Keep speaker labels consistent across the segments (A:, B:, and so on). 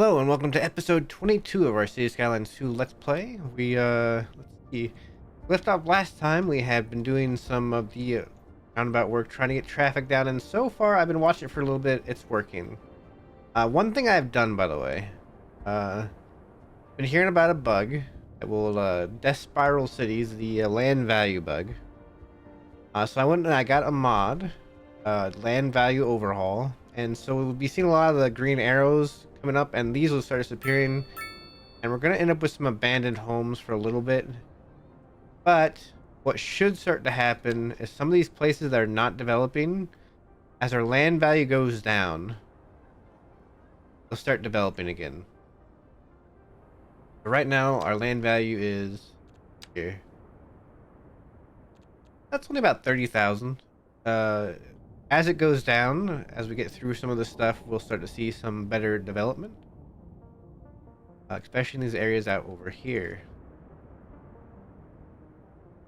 A: Hello and welcome to episode 22 of our City Skylines 2 Let's Play. Let's see, left off last time. We had been doing some of the roundabout work, trying to get traffic down, and so far I've been watching it for a little bit. It's working. One thing I've done, by the way, been hearing about a bug that will death spiral cities, the land value bug. So I went and I got a mod, land value overhaul, and so we'll be seeing a lot of the green arrows coming up, and these will start disappearing, and we're gonna end up with some abandoned homes for a little bit. But what should start to happen is some of these places that are not developing, as our land value goes down, they'll start developing again. But right now our land value is here. That's only about 30,000. As it goes down, as we get through some of the stuff, we'll start to see some better development, especially in these areas out over here.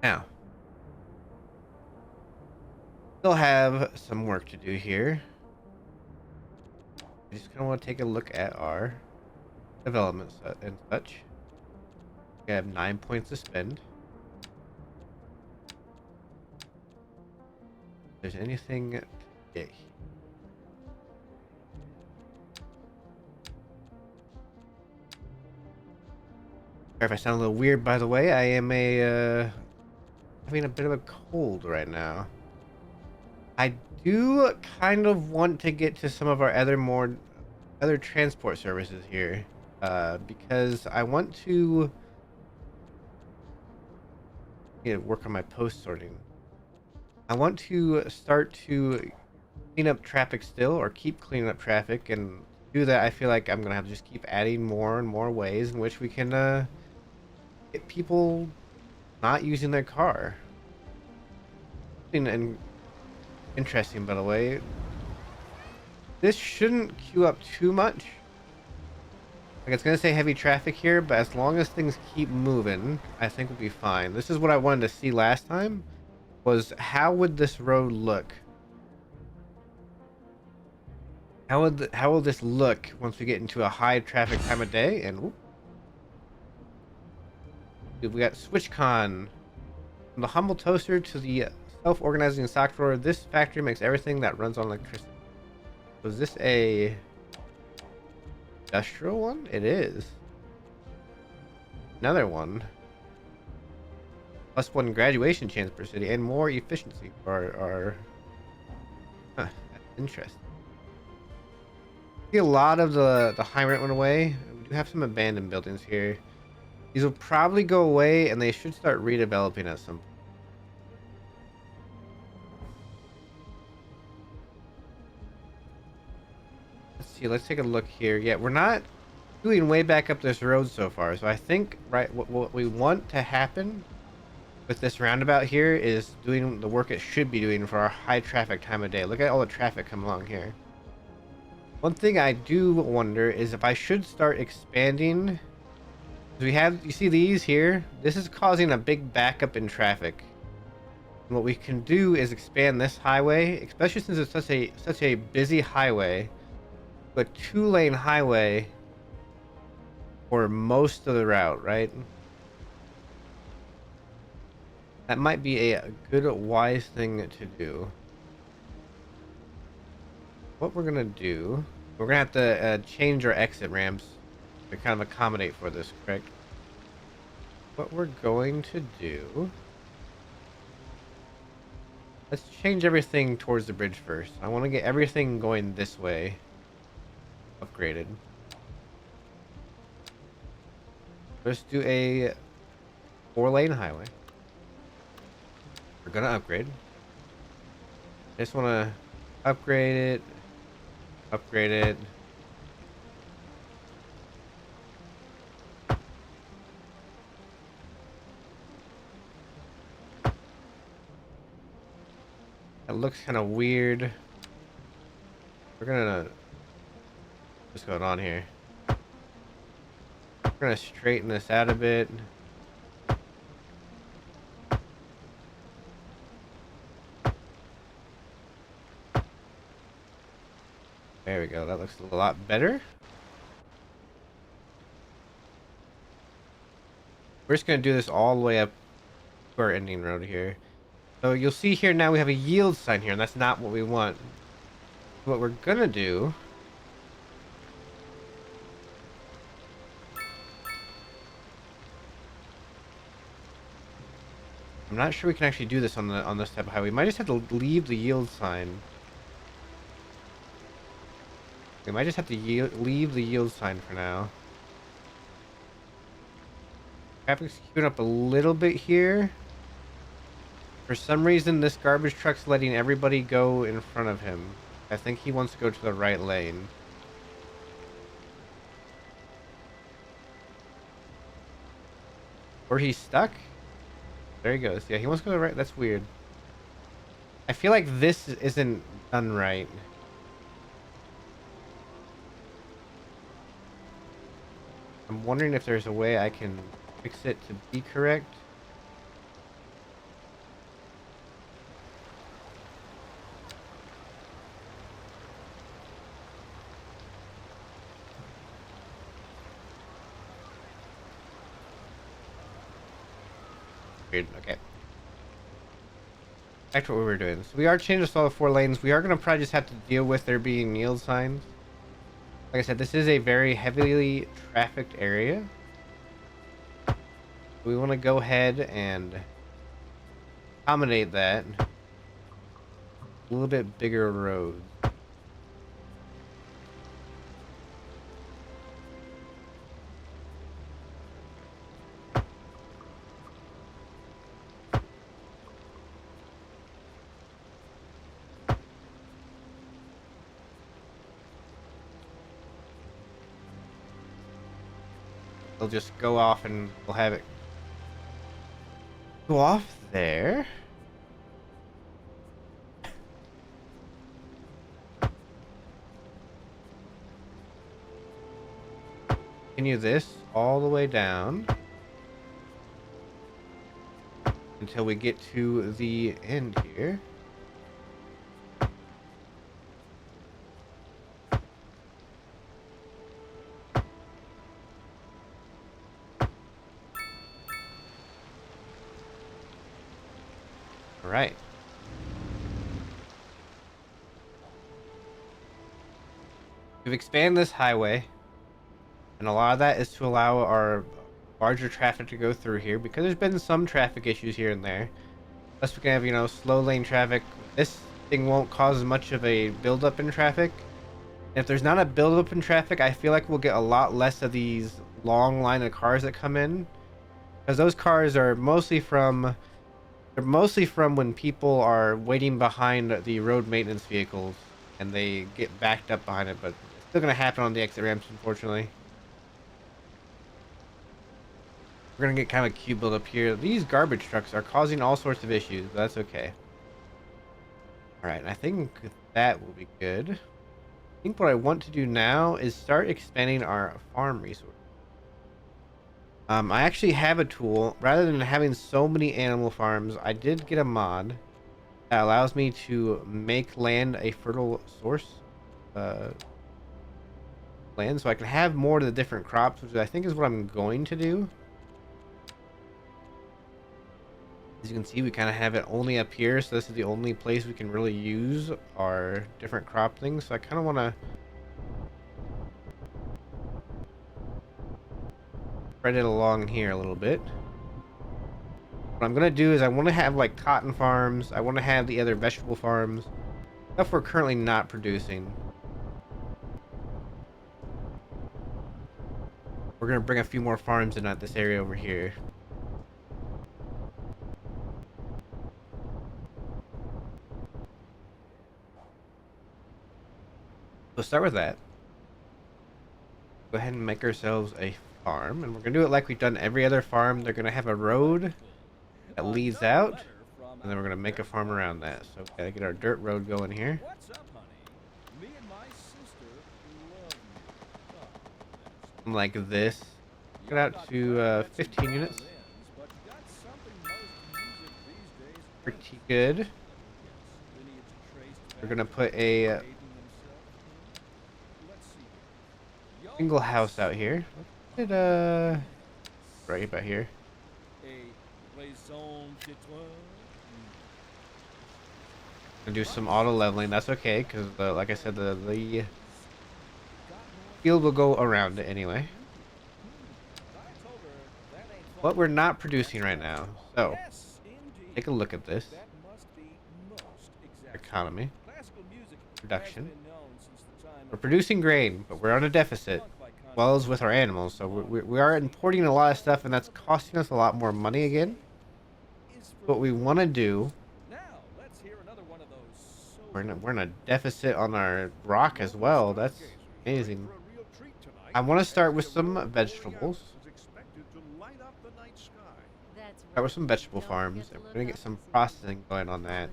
A: Now, still have some work to do here. I just kind of want to take a look at our development and such. We have 9 points to spend. If there's anything big. Sorry if I sound a little weird, by the way. I am having a bit of a cold right now. I do kind of want to get to some of our other transport services here, because I want to work on my post sorting. I want to start to clean up traffic still, or keep cleaning up traffic, and do that. I feel like I'm gonna have to just keep adding more and more ways in which we can get people not using their car. And interesting, by the way, this shouldn't queue up too much. Like, it's gonna say heavy traffic here, but as long as things keep moving, I think we'll be fine. This is what I wanted to see last time, was how would this road look? How will this look once we get into a high traffic time of day? And whoop, we got SwitchCon. From the humble toaster to the self-organizing sock drawer, this factory makes everything that runs on electricity. Was this a industrial one? It is. Another one. +1 graduation chance per city and more efficiency for our that's interesting. See, a lot of the high rent went away. We do have some abandoned buildings here. These will probably go away, and they should start redeveloping at some point. Let's see, let's take a look here. Yeah, we're not doing way back up this road so far, so I think what we want to happen with this roundabout here is doing the work it should be doing for our high traffic time of day. Look at all the traffic coming along here. One thing I do wonder is if I should start expanding. You see these here? This is causing a big backup in traffic. And what we can do is expand this highway, especially since it's such a busy highway, but 2-lane highway for most of the route, right? That might be a good, wise thing to do. What we're gonna do, we're gonna have to change our exit ramps to kind of accommodate for this, correct? What we're going to do, let's change everything towards the bridge first. I want to get everything going this way, upgraded. Let's do a 4-lane highway. We're gonna upgrade. I just want to upgrade it. It looks kind of weird. We're gonna, what's going on here? We're gonna straighten this out a bit. There we go. That looks a lot better. We're just gonna do this all the way up to our ending road here. So you'll see here now we have a yield sign here, and that's not what we want. What we're gonna do, I'm not sure we can actually do this on this type of highway. We might just have to leave the yield sign. We might just have to leave the yield sign for now. Traffic's queuing up a little bit here. For some reason, this garbage truck's letting everybody go in front of him. I think he wants to go to the right lane. Or he's stuck? There he goes. Yeah, he wants to go to the right. That's weird. I feel like this isn't done right. I'm wondering if there's a way I can fix it to be correct. Weird. Okay. Back to what we were doing. So we are changing this all to 4 lanes. We are going to probably just have to deal with there being yield signs. Like I said, this is a very heavily trafficked area. We want to go ahead and accommodate that. A little bit bigger roads. They'll just go off and we'll have it go off there. Continue this all the way down until we get to the end here. All right. We've expanded this highway, and a lot of that is to allow our larger traffic to go through here because there's been some traffic issues here and there. Plus we can have, you know, slow lane traffic. This thing won't cause much of a buildup in traffic. If there's not a buildup in traffic, I feel like we'll get a lot less of these long line of cars that come in. Because those cars are mostly from... They're mostly from when people are waiting behind the road maintenance vehicles. And they get backed up behind it, but it's still going to happen on the exit ramps, unfortunately. We're going to get kind of a queue build up here. These garbage trucks are causing all sorts of issues, but that's okay. Alright, I think that will be good. I think what I want to do now is start expanding our farm resources. I actually have a tool. Rather than having so many animal farms, I did get a mod that allows me to make land a fertile source land, so I can have more of the different crops, which I think is what I'm going to do. As you can see, we kind of have it only up here, so this is the only place we can really use our different crop things. So I kind of want to spread it along here a little bit. What I'm going to do is I want to have like cotton farms. I want to have the other vegetable farms. Stuff we're currently not producing. We're going to bring a few more farms in at this area over here. We'll start with that. Go ahead and make ourselves a farm, and we're gonna do it like we've done every other farm. They're gonna have a road that leads out, and then we're gonna make a farm around that. So we gotta get our dirt road going here. Like this. Get out to 15 units. Pretty good. We're gonna put a single house out here. Let's put right about here. Gonna do some auto leveling. That's okay, because like I said, the field will go around it anyway. But we're not producing right now, so take a look at this. Economy, production. We're producing grain, but we're on a deficit, as well as with our animals. So we are importing a lot of stuff, and that's costing us a lot more money again. What we want to do, we're in a deficit on our rock as well. That's amazing. I want to start with some vegetables. Start with some vegetable farms, and we're gonna get some processing going on that.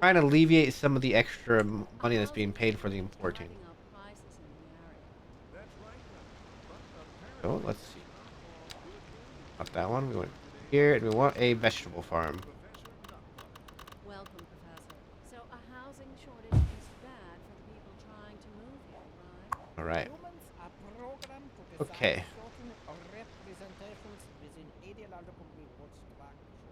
A: Trying to alleviate some of the extra money that's being paid for the importing. So let's see. Not that one. We went here, and we want a vegetable farm.
B: Welcome, Professor. So a housing shortage is bad for the people trying to move here, right?
A: All right.
C: Humans are programmed to design
A: Okay.
C: certain representations within ideological reward structures,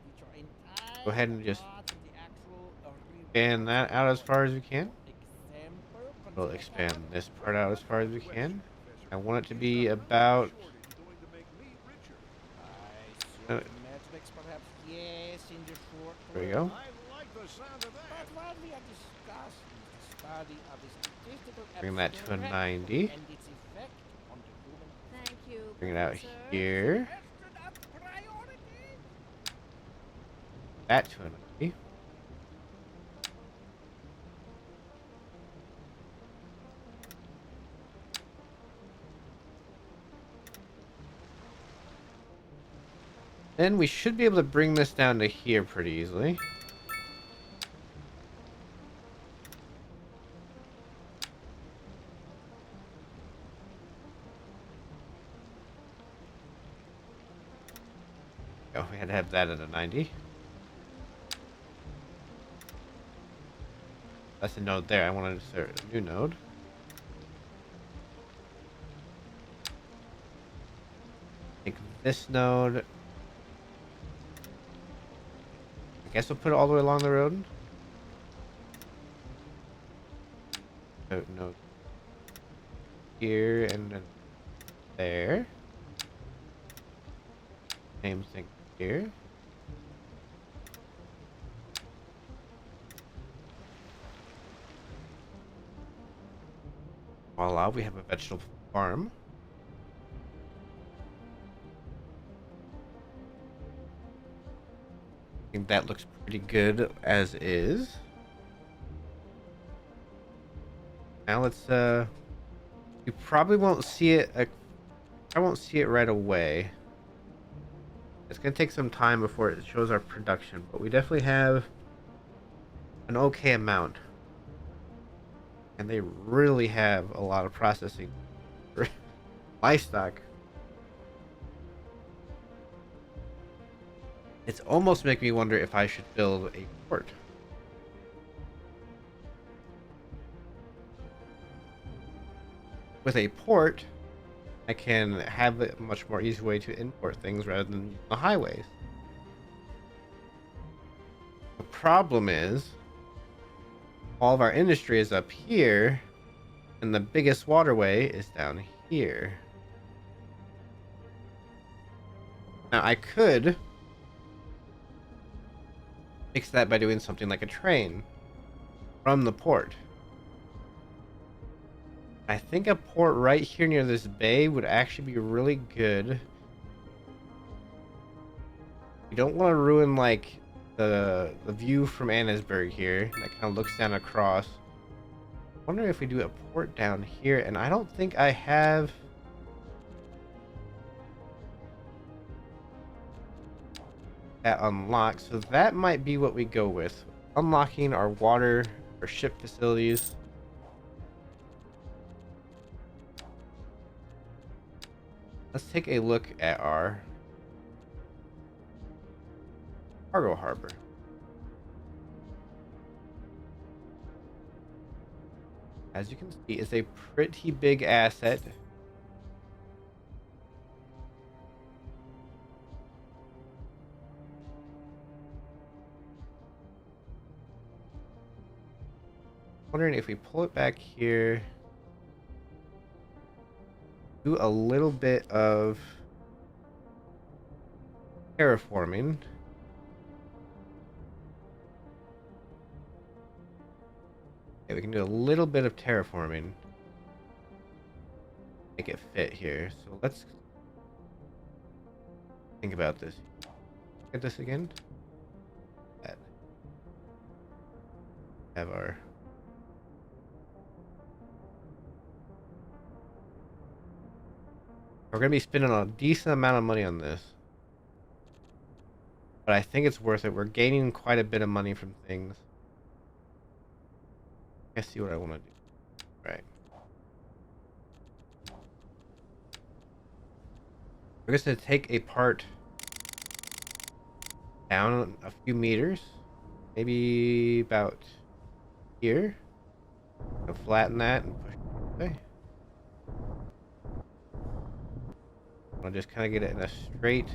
C: which are entirely
A: Go ahead and just
C: part of the actual
A: expand that out as far as we can.
C: example.
A: We'll expand this part out as far as we can. I want it to be about.
C: Mathematics, perhaps, yes, in the short
A: There we
C: term.
A: go.
C: But while we are discussing the study of the statistical
A: Bring that to a
C: abstract
A: 90.
C: and its effect on the human
B: Thank you.
A: Bring it out
B: Professor.
A: here.
C: astronaut priority.
A: That to a 90. Then we should be able to bring this down to here pretty easily. Oh, we had to have that at a 90. That's a node there. I wanted to start a new node. Take this node. I guess we'll put it all the way along the road. No. Here and then there. Same thing here. Voila, we have a vegetable farm. I think that looks pretty good as is. Now let's you probably won't see it I won't see it right away. It's gonna take some time before it shows our production, but we definitely have an okay amount. And they really have a lot of processing for livestock. It's almost making me wonder if I should build a port. With a port, I can have a much more easy way to import things rather than the highways. The problem is, all of our industry is up here, and the biggest waterway is down here. Now I could fix that by doing something like a train from the port. I think a port right here near this bay would actually be really good. We don't want to ruin like the view from Annesburg here that kind of looks down across. I wonder if we do a port down here, and I don't think I have that unlocked, so that might be what we go with. Unlocking our water or ship facilities. Let's take a look at our cargo harbor. As you can see, it's a pretty big asset. Wondering if we pull it back here, do a little bit of terraforming. Okay, we can do a little bit of terraforming. Make it fit here. So let's think about this. Get this again. That. Have our we're gonna be spending a decent amount of money on this. But I think it's worth it. We're gaining quite a bit of money from things. Let's see what I want to do. Right. We're just going to take a part down a few meters. Maybe about here. I'll flatten that and push it away. I'll just kind of get it in a straight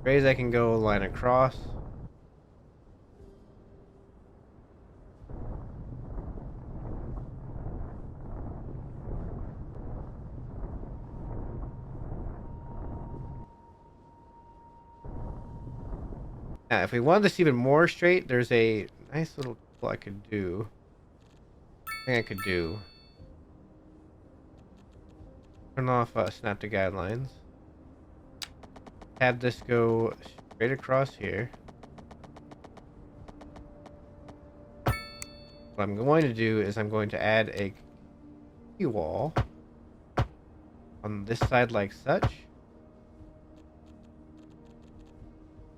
A: as I can go, line across. Now, if we wanted this even more straight, there's a nice little tool I could do. Thing I could do. Turn off snap to guidelines. Have this go straight across here. What I'm going to do is I'm going to add a key wall on this side like such.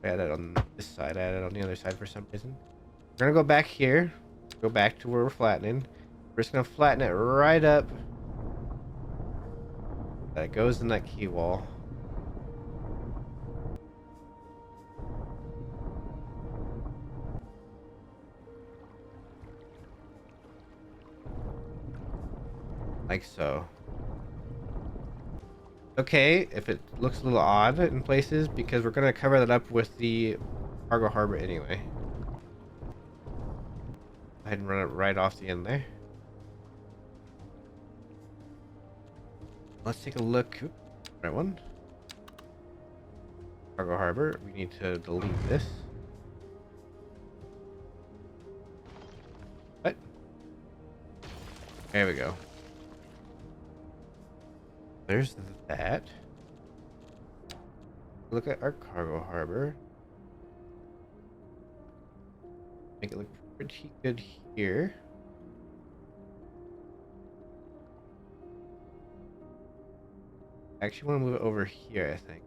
A: Add it on this side, add it on the other side for some reason. We're gonna go back here, go back to where we're flattening. We're just gonna flatten it right up. That goes in that key wall. Like so. Okay, if it looks a little odd in places, because we're going to cover that up with the cargo harbor anyway. Go ahead and run it right off the end there. Let's take a look. Oops, right one. Cargo harbor. We need to delete this. What? There we go. There's that. Look at our cargo harbor. Make it look pretty good here. I actually want to move it over here, I think.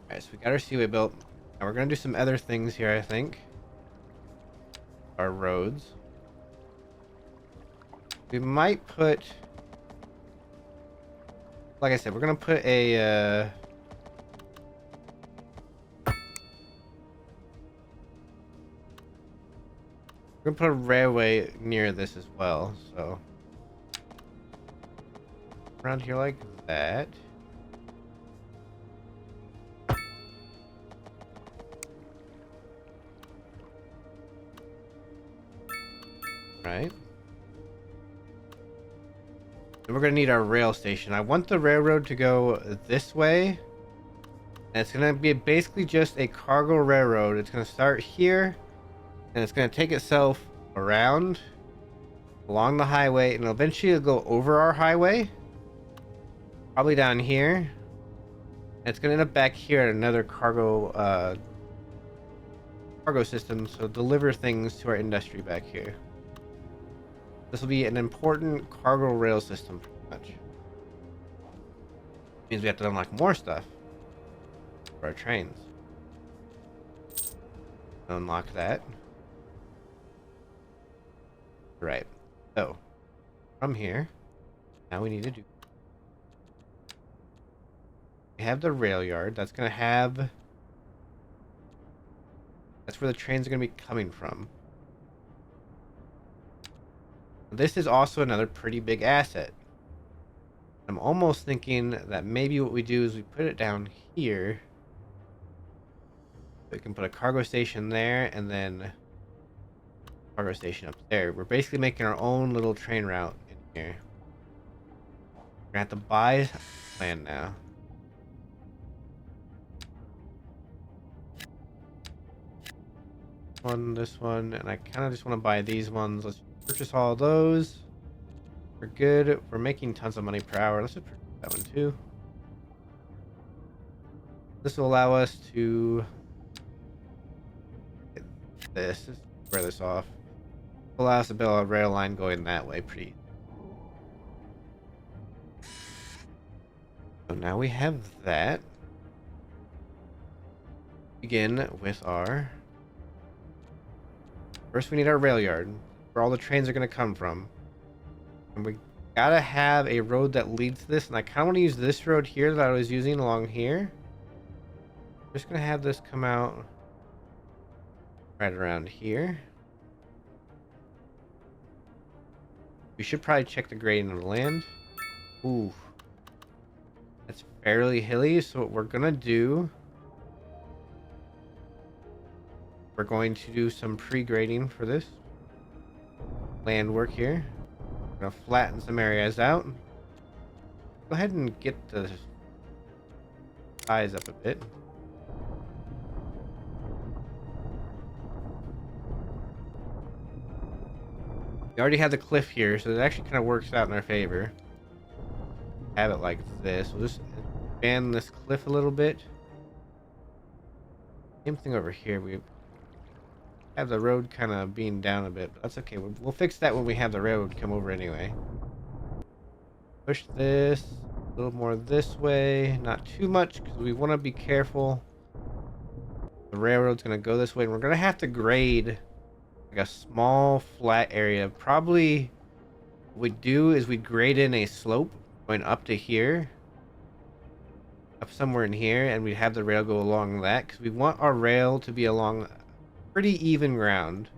A: Alright, so we got our seaway built. Now we're going to do some other things here, I think. Our roads. We might put, like I said, we're gonna put a we're gonna put a railway near this as well, so around here like that. Right. We're gonna need our rail station. I want the railroad to go this way. And it's gonna be basically just a cargo railroad. It's gonna start here, and it's gonna take itself around along the highway, and eventually it'll go over our highway. Probably down here. And it's gonna end up back here at another cargo system, so deliver things to our industry back here. This will be an important cargo rail system, pretty much. Means we have to unlock more stuff for our trains. Unlock that. Right. So, from here, now we need to do. We have the rail yard. That's gonna have. That's where the trains are gonna be coming from. This is also another pretty big asset. I'm almost thinking that maybe what we do is we put it down here. We can put a cargo station there and then cargo station up there. We're basically making our own little train route in here. We're gonna have to buy land now. This one, and I kind of just want to buy these ones. Let's purchase all those. We're good. We're making tons of money per hour. Let's just purchase that one too. This will allow us to get this. Just square this off. Allow us to build a rail line going that way pretty. So now we have that. Begin with our... First we need our rail yard, where all the trains are going to come from. And we gotta have a road that leads to this, and I kind of want to use this road here that I was using along here. I'm just going to have this come out right around here. We should probably check the grading of the land. Ooh. That's fairly hilly, so what we're gonna do... We're going to do some pre-grading for this land work here. We're gonna flatten some areas out. Go ahead and get the size up a bit. We already have the cliff here, so it actually kind of works out in our favor. Have it like this. We'll just expand this cliff a little bit. Same thing over here. We have the road kind of being down a bit, but that's okay. We'll fix that when we have the railroad come over anyway. Push this a little more this way. Not too much, because we want to be careful. The railroad's going to go this way, and we're going to have to grade like a small flat area. Probably what we do is we grade in a slope going up to here, up somewhere in here, and we have the rail go along that, because we want our rail to be along pretty even ground.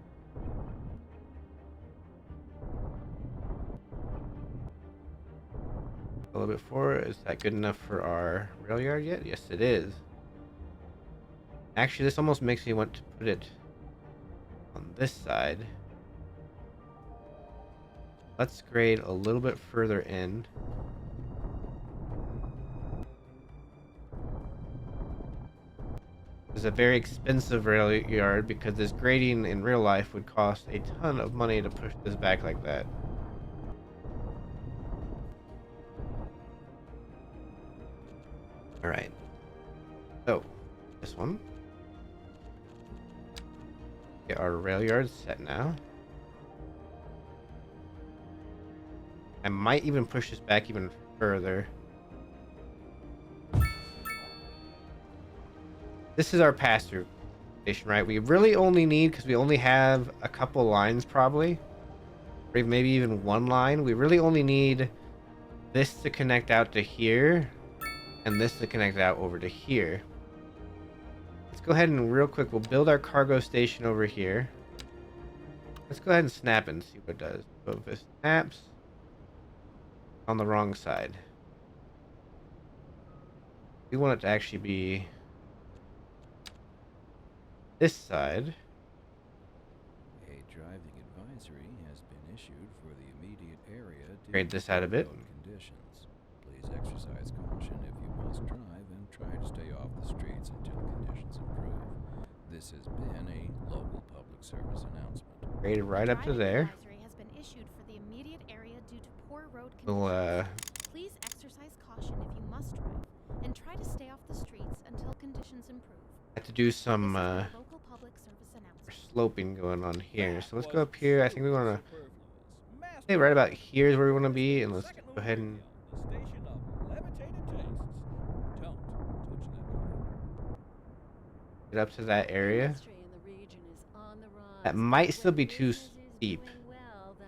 A: A little bit forward. Is that good enough for our rail yard yet? Yes, it is. Actually, this almost makes me want to put it on this side. Let's grade a little bit further in. It's a very expensive rail yard because this grading in real life would cost a ton of money to push this back like that. Alright. So, this one. Get our rail yard set now. I might even push this back even further. This is our pass-through station, right? We really only need, because we only have a couple lines probably, or maybe even one line. We really only need this to connect out to here, and this to connect out over to here. Let's go ahead and real quick, we'll build our cargo station over here. Let's go ahead and snap and see what it does. So if it snaps on the wrong side, we want it to actually be this side.
D: A driving advisory has been issued for the immediate area.
A: Grade this out a bit.
D: Conditions. Please exercise caution if you must drive and try to stay off the streets until conditions improve. This has been a local public service announcement.
A: Graded right up to there.
B: Advisory has been issued for the immediate area due to poor road
A: We'll
B: conditions. Please exercise caution if you must drive and try to stay off the streets until conditions improve.
A: have to do some
B: Local public service announcement.
A: sloping going on here. So let's go up here. I think we want to stay right about here is where we want to be, and let's go ahead and get up to that area. That might still be too steep.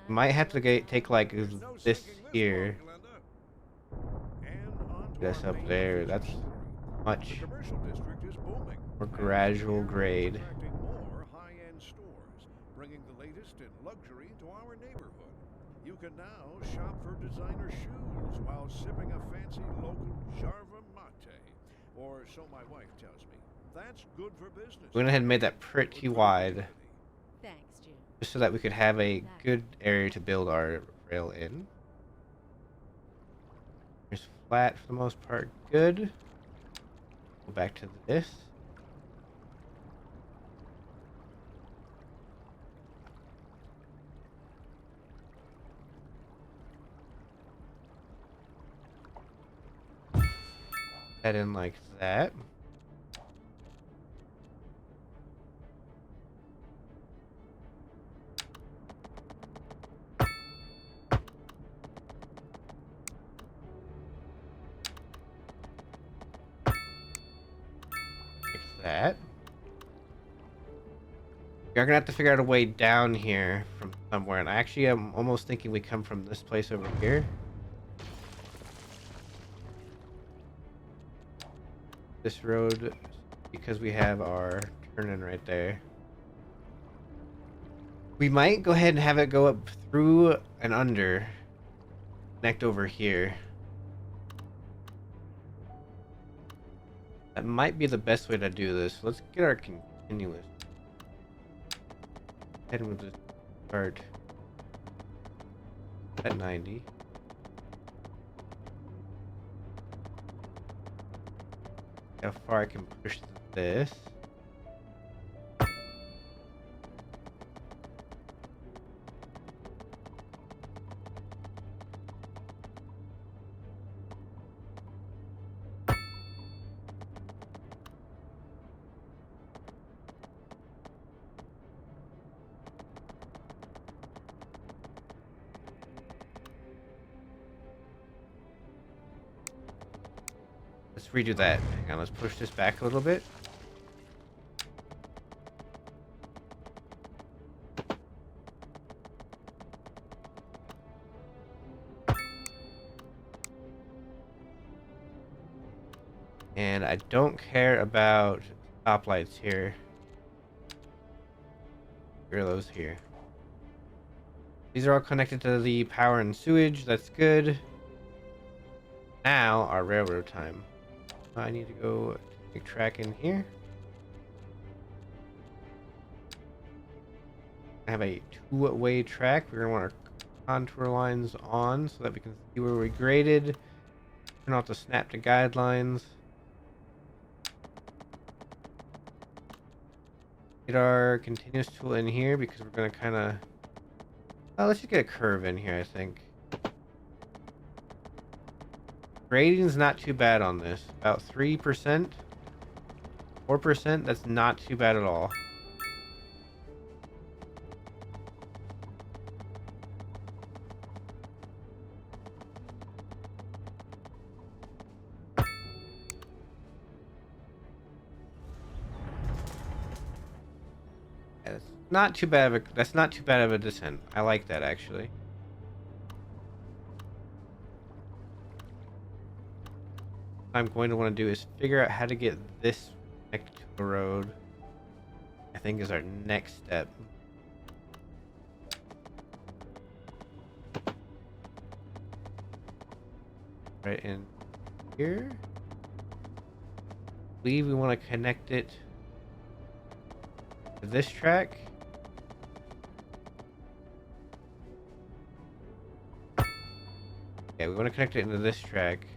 A: Might have to take like this here. This up there. That's much more gradual grade.
E: More high-end stores, bringing the latest in luxury to our neighborhood. You can now shop for designer shoes while sipping a fancy local Jarva mate, or so my wife tells me. That's good for business.
A: We went ahead and made that pretty wide,
B: Thanks, Jim.
A: just so that we could have a good area to build our rail in. Here's flat for the most part. Good. Go back to this. That in like that. Fix that. You're gonna have to figure out a way down here from somewhere, and I actually am almost thinking we come from this place over here. This road, because we have our turn-in right there. We might go ahead and have it go up through and under. Connect over here. That might be the best way to do this. Let's get our continuous. And we'll just start at 90. How far I can push this. Let's redo that. Hang on, let's push this back a little bit. And I don't care about stoplights here. Where are those here? These are all connected to the power and sewage. That's good. Now, our railroad time. I need to go take track in here. I have a two-way track. We're going to want our contour lines on so that we can see where we graded. Turn off the snap to guidelines. Get our continuous tool in here because we're going to kind of... let's just get a curve in here, I think. Grading's not too bad on this. About 3%. 4%, that's not too bad at all. That's not too bad of a, that's not too bad of a descent. I like that actually. What I'm going to want to do is figure out how to get this connected to the road. I think is our next step. Right in here. I believe we want to connect it to this track. Yeah, we want to connect it into this track.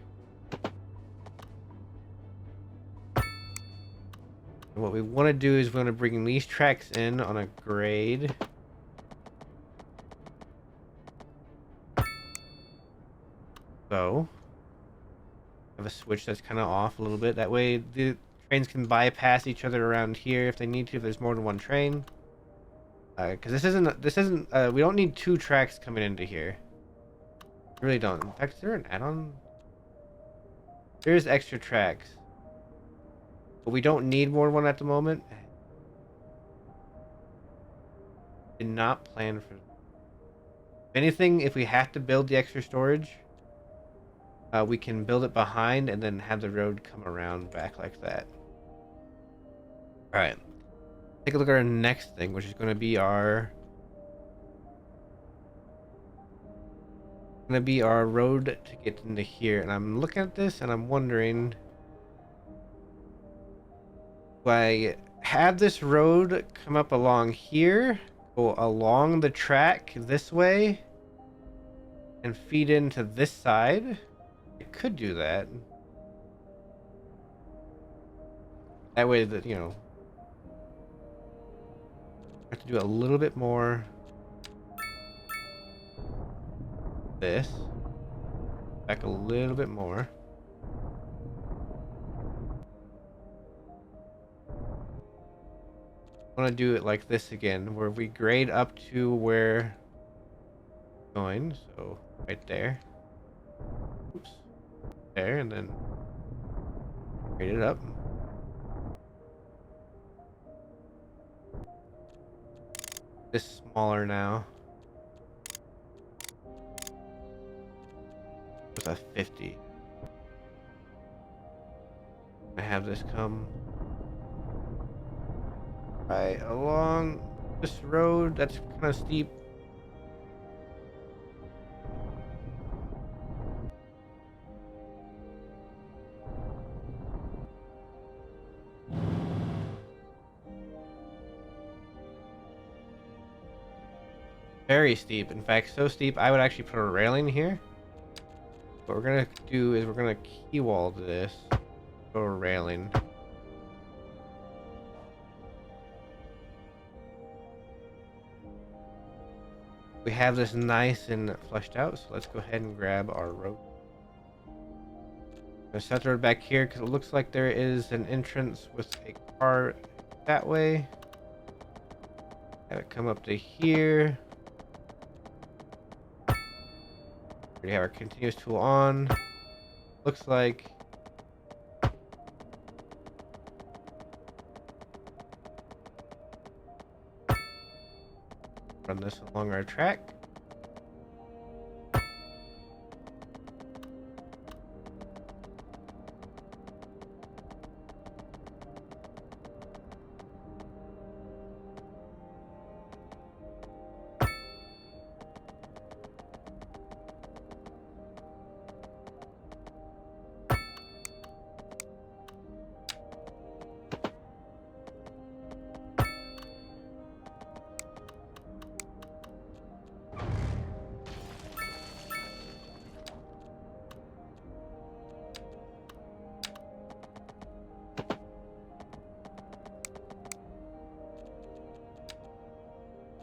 A: And what we want to do is we want to bring these tracks in on a grade. So, have a switch that's kind of off a little bit. That way the trains can bypass each other around here if they need to, if there's more than one train. Because this isn't, we don't need two tracks coming into here. We really don't. In fact, is there an add-on? There's extra tracks. But we don't need more than one at the moment. Did not plan for... If anything, if we have to build the extra storage, we can build it behind and then have the road come around back like that. Alright. Take a look at our next thing, which is going to be our... road to get into here. And I'm looking at this and I'm wondering... I have this road come up along here, go along the track this way, and feed into this side? I could do that. That way that, you know, I have to do a little bit more. This. Back a little bit more. I want to do it like this again, where we grade up to where we're going. So right there. Oops. There, and then grade it up. This smaller now. With a 50. I have this come right along this road that's kind of steep. Very steep. In fact, so steep I would actually put a railing here. What we're gonna do is we're gonna key wall this. Go a railing. We have this nice and fleshed out, so let's go ahead and grab our road. I'm gonna set the road back here because it looks like there is an entrance with a car that way. Have it come up to here. We have our continuous tool on. Looks like run this along our track.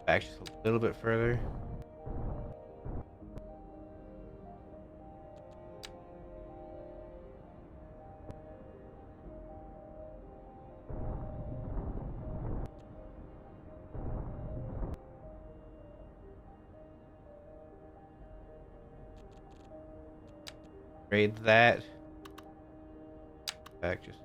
A: Back just a little bit further. Grade that. Back just.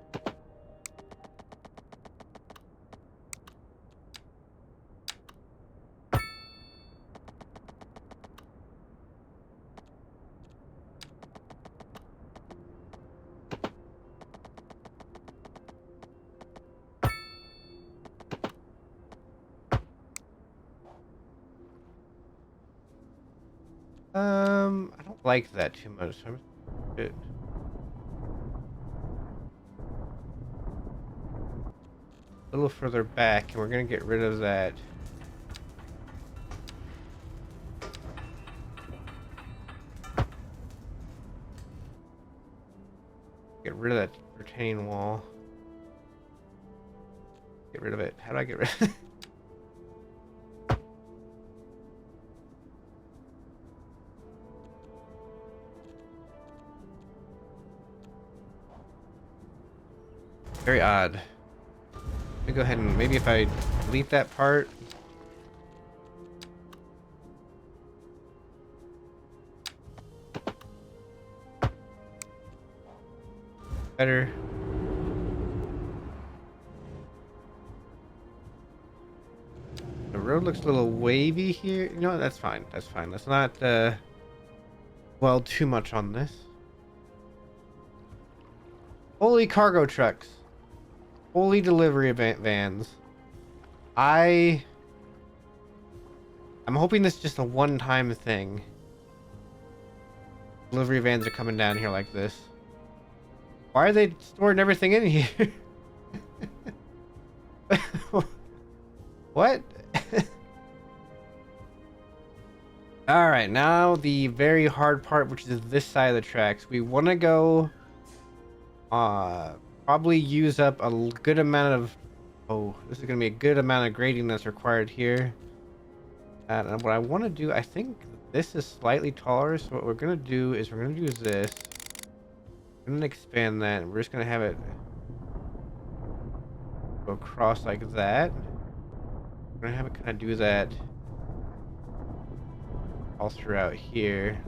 A: I don't like that too much. So I'm it. A little further back, and we're gonna get rid of that. Get rid of that retaining wall. Get rid of it. How do I get rid of it? Very odd. Let me go ahead and maybe if I delete that part. Better. The road looks a little wavy here. You know what? That's fine. That's fine. Let's not dwell too much on this. Holy cargo trucks. Holy delivery vans. I'm hoping this is just a one-time thing. Delivery vans are coming down here like this. Why are they storing everything in here? What? Alright, now the very hard part, which is this side of the tracks. We want to go... probably use up a good amount of... Oh, this is going to be a good amount of grading that's required here. And what I want to do, I think this is slightly taller, so what we're going to do is we're going to use this. We're going to expand that, and we're just going to have it go across like that. We're going to have it kind of do that all throughout here.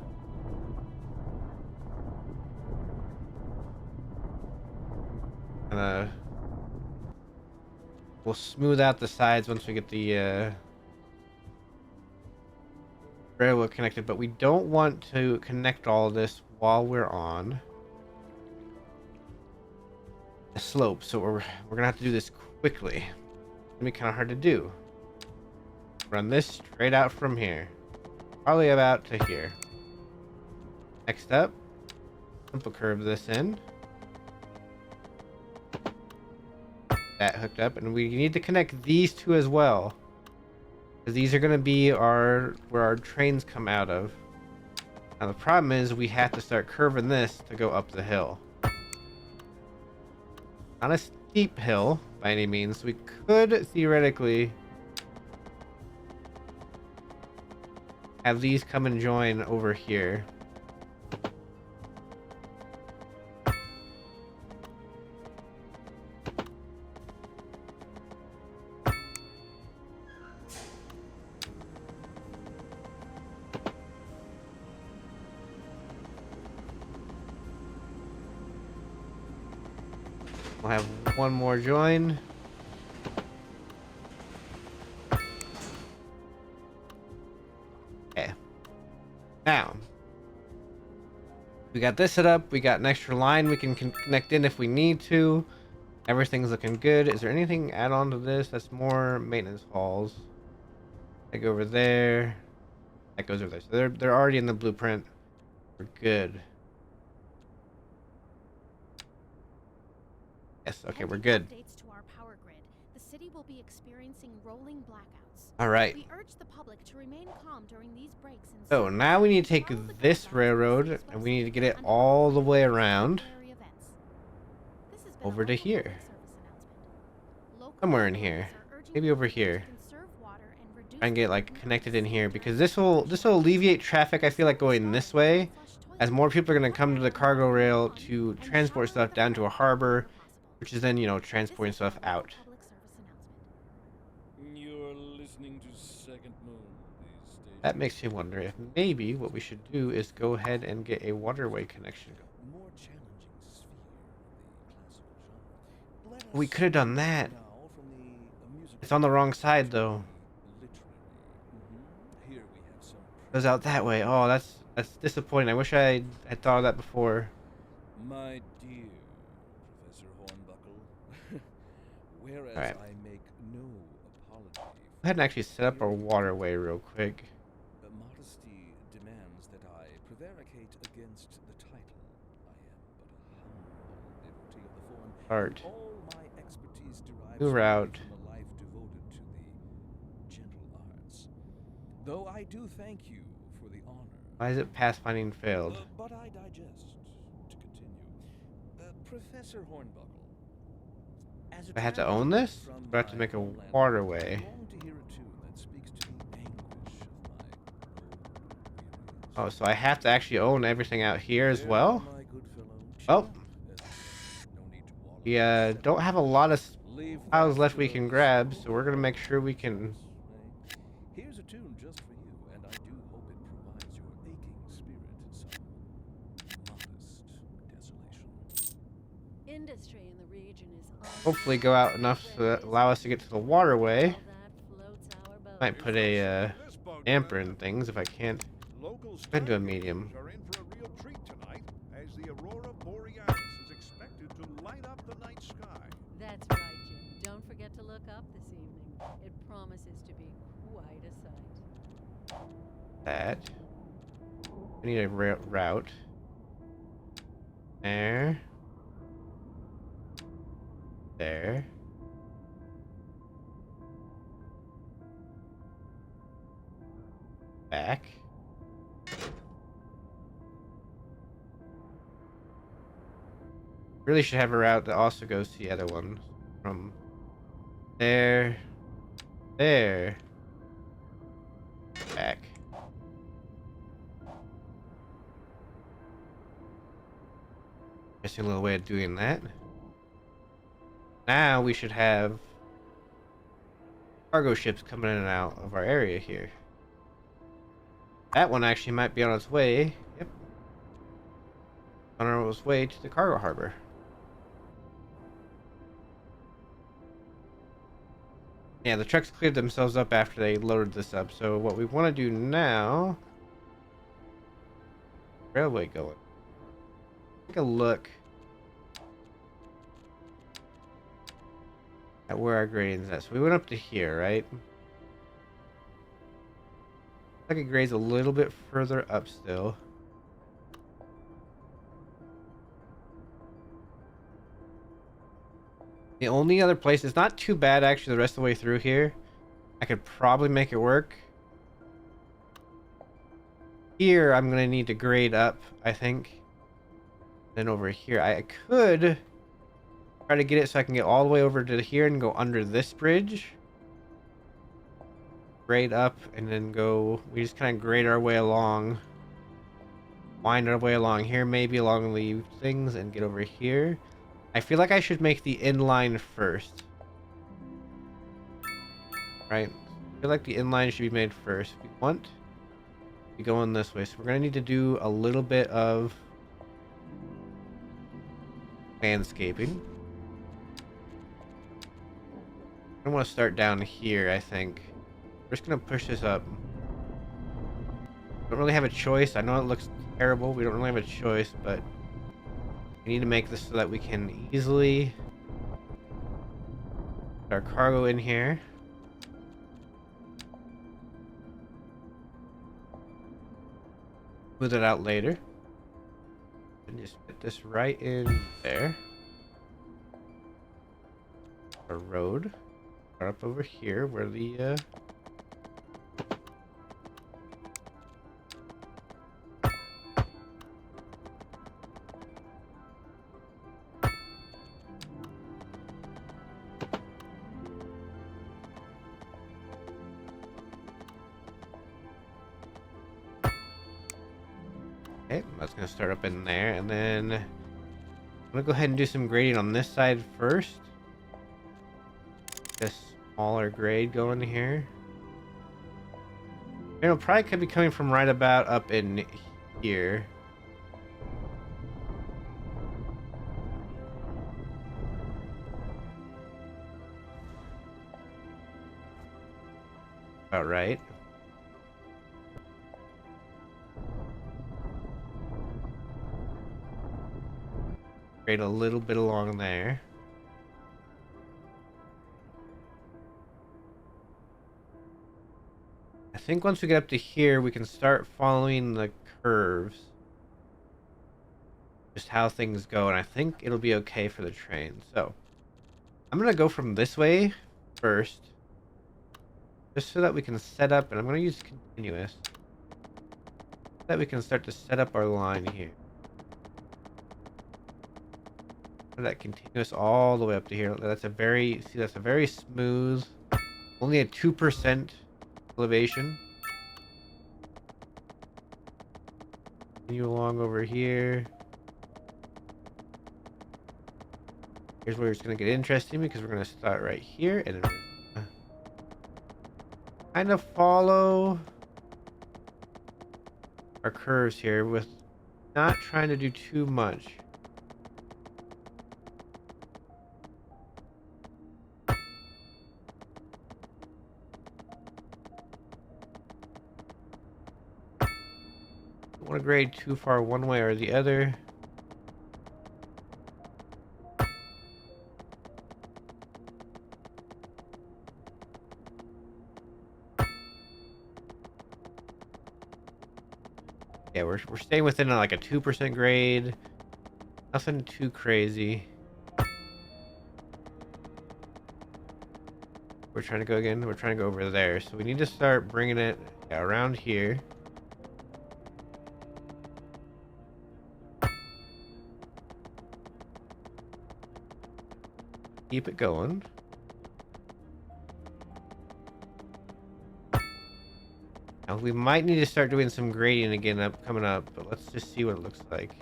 A: We'll smooth out the sides once we get the railroad connected, but we don't want to connect all of this while we're on the slope, so we're gonna have to do this quickly. It's gonna be kind of hard to do. Run this straight out from here, probably about to here. Next up, simple curve this in. That hooked up, and we need to connect these two as well, because these are going to be where our trains come out of. Now the problem is we have to start curving this to go up the hill. Not a steep hill by any means. We could theoretically have these come and join over here. We'll have one more join. Okay. Now, we got this set up. We got an extra line we can connect in if we need to. Everything's looking good. Is there anything add on to this? That's more maintenance halls. They go over there. That goes over there. So they're already in the blueprint. We're good. Yes, okay, we're good.
F: Updates to our power grid. The city will be experiencing rolling blackouts.
A: All right.
F: We urge the public to remain calm during these breaks and
A: So now we need to take this railroad and we need to get it all the way around over to here. Somewhere in here. Maybe over here. Try and get like connected in here, because this will alleviate traffic, I feel like, going this way, as more people are going to come to the cargo rail to transport stuff down to a harbor, which is then, you know, transporting stuff out.
D: You're listening to Second Moon these days.
A: That makes me wonder if maybe what we should do is go ahead and get a waterway connection going.
D: More challenging sphere of the classical genre.
A: We could have done that.
D: Now from the musical
A: It's on the wrong side though.
D: literally. Here we have some
A: It goes out that way. Oh, that's disappointing. I wish I had thought of that before.
D: My dear Professor Hornbuckle, whereas
A: Alright.
D: I make no apology
A: Go ahead and actually set up our waterway real quick.
D: modesty demands that I prevaricate against the title. I am but a humble devotee of the form.
A: Start.
D: All my expertise derives
A: New route.
D: from a life devoted to the gentle arts. Though I do thank you for the honor.
A: Why is it pathfinding failed?
D: But I digest. To continue, Professor Hornbuckle. As a
A: I have to
D: traveler
A: own this?
D: from
A: Do I have to
D: my
A: make a
D: homeland,
A: waterway?
D: I long to hear a tune that speaks to the anguish of my old
A: Oh, so I have to actually own everything out here as
D: There,
A: well?
D: my good fellow.
A: Oh.
D: Cheer up, as they say. No need to wallow
A: We
D: in the
A: don't have a lot of
D: Leave
A: piles
D: that
A: left
D: to
A: we can
D: those
A: grab,
D: who
A: so we're gonna make sure we can.
D: knows, eh? Here's a tune just for you, and I do hope it provides your aching spirit some modest desolation.
B: Industry in the region is
A: Hopefully go out enough to allow us to get to the waterway.
B: All that floats our boat.
A: Might put a
E: This boat
A: damper
E: ride.
A: in things if I can't.
E: Local
A: Been to a medium.
E: stargazers are in for a real treat tonight, as the aurora borealis is expected to light up the night sky.
B: That's right, Jim. Don't forget to look up this evening. It promises to be quite a sight.
A: That. I need a route. There. There. Really should have a route that also goes to the other one. From there, there, back. Interesting little way of doing that. Now we should have cargo ships coming in and out of our area here. That one actually might be on its way. Yep. On its way to the cargo harbor. Yeah, the trucks cleared themselves up after they loaded this up. So what we want to do now... Railway going. Take a look at where our grading's at. So we went up to here, right? Like it grades a little bit further up still. The only other place, it's not too bad actually the rest of the way through here. I could probably make it work. Here I'm gonna need to grade up, I think. Then over here, I could try to get it so I can get all the way over to here and go under this bridge. Grade up and then go, we just kind of grade our way along. Wind our way along here, maybe along the things and get over here. I feel like I should make the inline first. Right? I feel like the inline should be made first. We want to be going this way. So we're going to need to do a little bit of landscaping. I want to start down here, I think. We're just going to push this up. Don't really have a choice. I know it looks terrible. We don't really have a choice, but we need to make this so that we can easily put our cargo in here. Move it out later. And just put this right in there. A road. Start up over here where the okay, that's gonna start up in there, and then I'm gonna go ahead and do some grading on this side first. This smaller grade going here. It'll probably could be coming from right about up in here. About right. Grade a little bit along there. I think once we get up to here, we can start following the curves. Just how things go, and I think it'll be okay for the train. So, I'm gonna go from this way first. Just so that we can set up, and I'm gonna use continuous. So that we can start to set up our line here. That continuous all the way up to here. That's a very, see, that's a very smooth, only a 2% elevation. Continue along over here. Here's where it's going to get interesting because we're going to start right here and then we're gonna kind of follow our curves here with not trying to do too much. Don't want to grade too far one way or the other. Yeah, we're staying within like a 2% grade. Nothing too crazy. We're trying to go again. We're trying to go over there. So we need to start bringing it around here. keep it going. Now, we might need to start doing some grading again coming up, but let's just see what it looks like.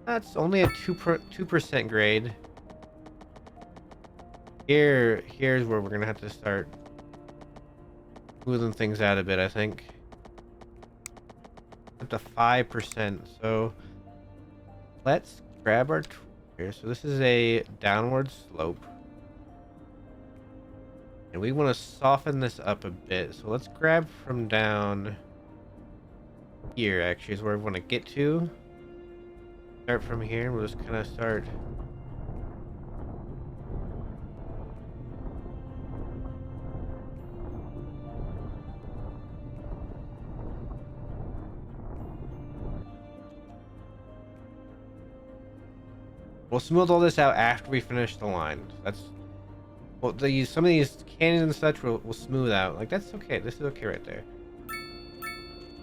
A: That's only a 2% grade. Here's where we're gonna have to start smoothing things out a bit, I think. Up to 5%. So let's grab our tool here. So this is a downward slope. And we want to soften this up a bit. So let's grab from down here, actually, is where we want to get to. Start from here. We'll just kind of start. We'll smooth all this out after we finish the line. That's well, some of these canyons and such will smooth out. Like, that's okay. This is okay right there.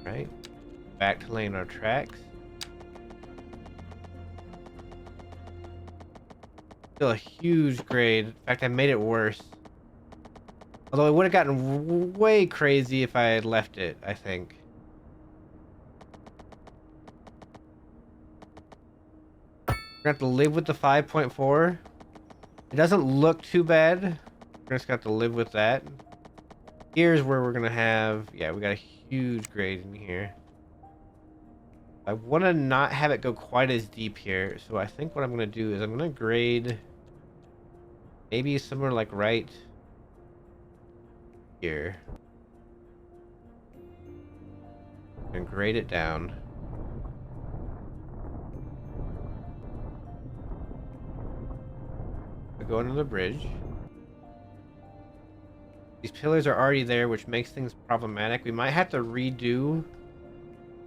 A: Right. Back to laying our tracks. Still a huge grade. In fact, I made it worse. Although it would have gotten way crazy if I had left it, I think. We're gonna have to live with the 5.4. It doesn't look too bad. We're just gonna have to live with that. Here's where we're gonna have, yeah, we got a huge grade in here. I want to not have it go quite as deep here, so I think what I'm gonna do is I'm gonna grade maybe somewhere like right here. And grade it down. Go under the bridge. These pillars are already there, which makes things problematic. We might have to redo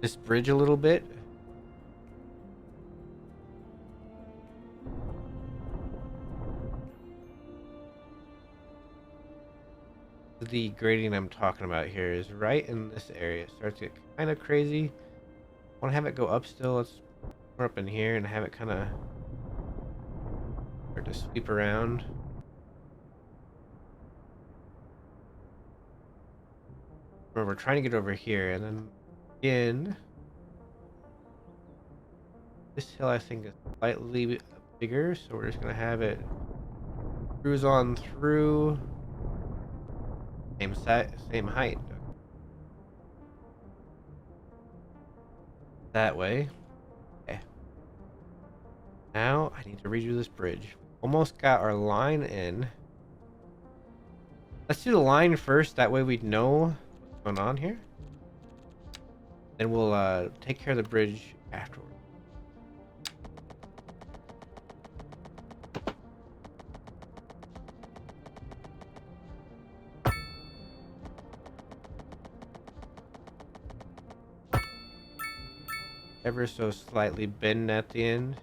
A: this bridge a little bit. The grading I'm talking about here is right in this area. It starts to get kind of crazy. I want to have it go up still. Let's put up in here and have it kind of to sweep around. Remember, we're trying to get over here, and then in this hill I think is slightly bigger, so we're just gonna have it cruise on through. Same height. That way. Okay. Now I need to redo this bridge. Almost got our line in. Let's do the line first, that way we know what's going on here. Then we'll take care of the bridge afterward. Ever so slightly bend at the end.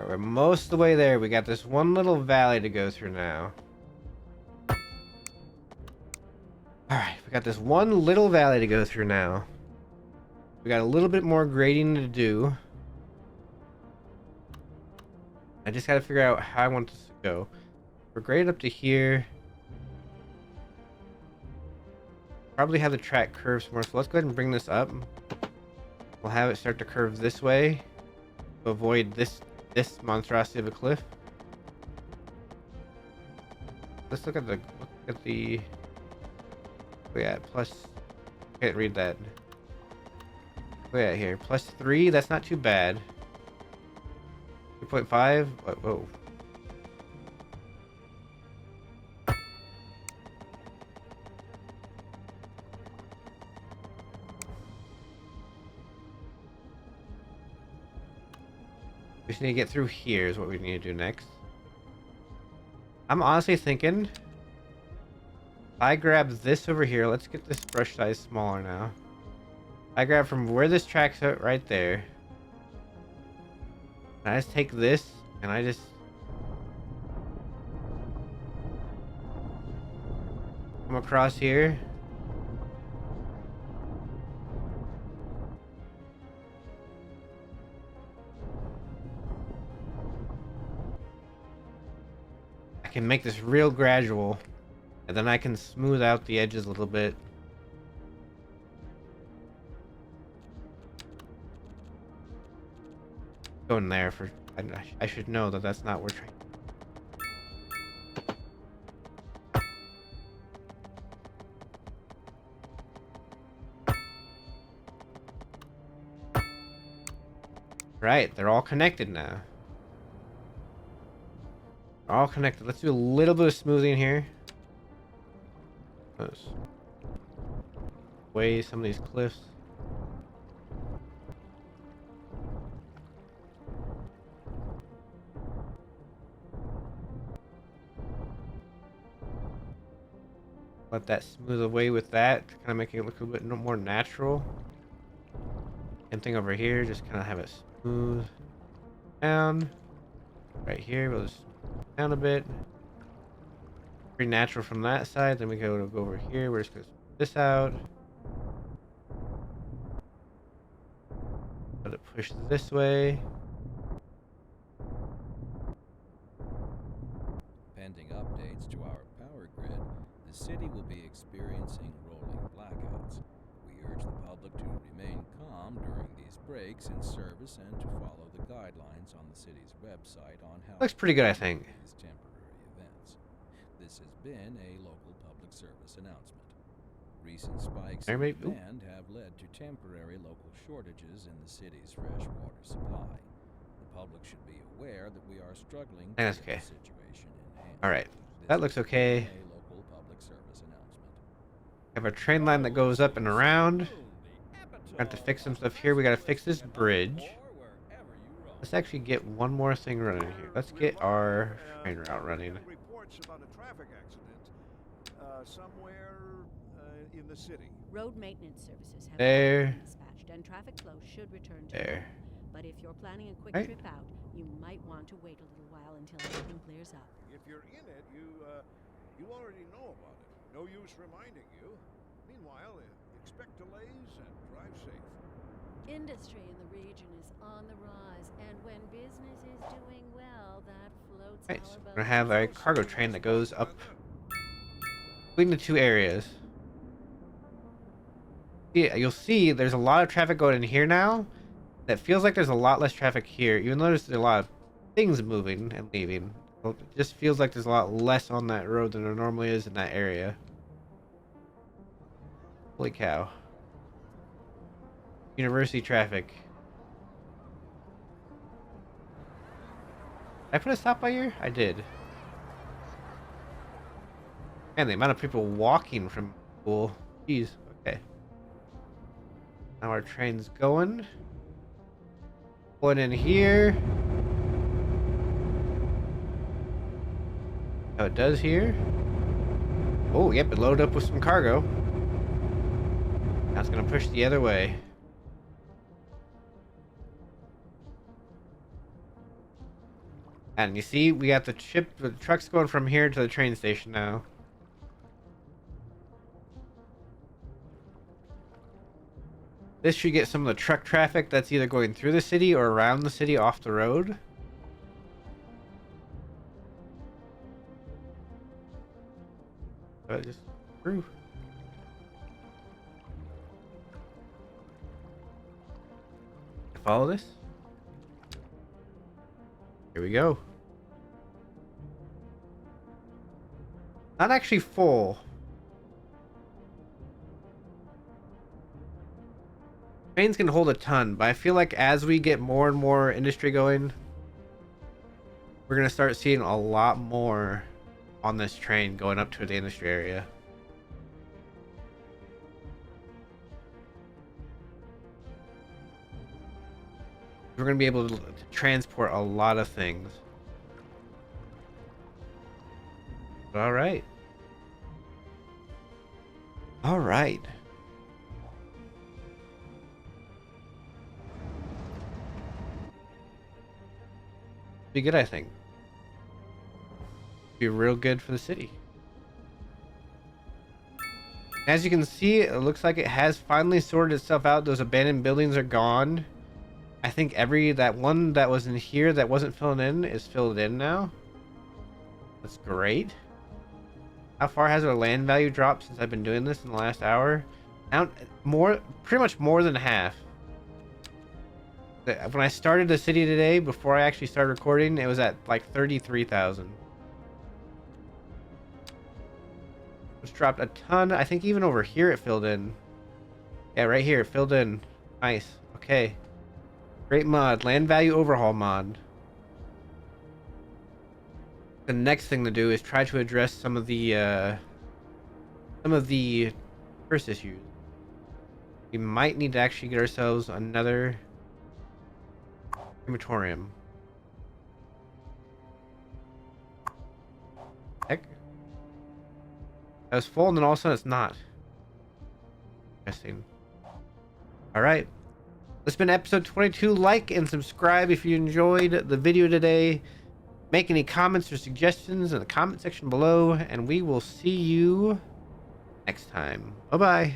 A: We're most of the way there. We got this one little valley to go through now. Alright, we got this one little valley to go through now. We got a little bit more grading to do. I just gotta figure out how I want this to go. We're graded up to here. Probably have the track curve some more, so let's go ahead and bring this up. We'll have it start to curve this way to avoid this monstrosity of a cliff. Let's look at the oh yeah, plus, can't read that. Oh yeah, here, +3, that's not too bad. 2.5, whoa. We just need to get through here is what we need to do next. I'm honestly thinking I grab this over here. Let's get this brush size smaller now. I grab from where this track's at right there. And I just take this and I just come across here. I can make this real gradual, and then I can smooth out the edges a little bit. Going there for, I should know that that's not where right, they're all connected now. All connected. Let's do a little bit of smoothing here. Let's weigh some of these cliffs. Let that smooth away with that to kind of make it look a bit more natural. Same thing over here, just kind of have it smooth down. Right here, we'll just down a bit. Pretty natural from that side. Then we go over here. We're just gonna smooth this out. Let it push this way.
D: Pending updates to our power grid, the city will be experiencing rolling blackouts. We urge the public to remain calm during these breaks in service and to follow the guidelines on the city's website on how
A: Looks pretty good, I think.
D: these temporary events. This has been a local public service announcement. Recent spikes in
A: Maybe- ooh.
D: demand have led to temporary local shortages in the city's fresh water supply. The public should be aware that we are struggling to
A: That's
D: get the
A: okay.
D: situation in hand.
A: Alright,
D: This
A: that looks
D: has
A: okay.
D: been a local public service announcement.
A: We have a train line that goes up and around. We have to fix some stuff here. We gotta fix this bridge. Let's actually get one more thing running here. Let's get our train route running.
E: Reports about a traffic accident somewhere in the city.
B: Road maintenance services have
A: There.
B: been dispatched, and traffic flow should return to
A: There.
B: normal. But if you're planning a quick
A: Right.
B: trip out, you might want to wait a little while until everything clears up.
E: If you're in it, you already know about it. No use reminding you. Meanwhile, expect delays and drive safe.
B: Industry in the region is on the rise, and when business is doing well, that floats
A: Right,
B: our
A: so we're
B: boat.
A: gonna have a cargo train that goes up between the two areas. Yeah, you'll see there's a lot of traffic going in here now. That feels like there's a lot less traffic here, even though there's a lot of things moving and leaving. It just feels like there's a lot less on that road than there normally is in that area. Holy cow. University traffic. Did I put a stop by here? I did. Man, the amount of people walking from school. Jeez. Okay. Now our train's going. Pulling in here. How it does here. Oh, yep, it loaded up with some cargo. Now it's gonna push the other way. And you see, we got the truck's going from here to the train station now. This should get some of the truck traffic that's either going through the city or around the city off the road. But just through. Follow this. Here we go. Not actually full. Trains can hold a ton, but I feel like as we get more and more industry going, we're gonna start seeing a lot more on this train going up to the industry area. We're gonna be able to transport a lot of things. All right. All right. Be good, I think. Be real good for the city. As you can see, it looks like it has finally sorted itself out. Those abandoned buildings are gone. I think that one that was in here that wasn't filled in is filled in now. That's great. How far has our land value dropped since I've been doing this in the last hour? Pretty much more than half. When I started the city today, before I actually started recording, it was at like 33,000. It's dropped a ton. I think even over here it filled in. Yeah, right here it filled in. Nice. Okay. Great mod. Land value overhaul mod. The next thing to do is try to address some of the first issues. We might need to actually get ourselves another crematorium. Heck. That was full and then all of a sudden it's not. Interesting. Alright. This has been episode 22. Like and subscribe if you enjoyed the video today. Make any comments or suggestions in the comment section below, and we will see you next time. Bye-bye.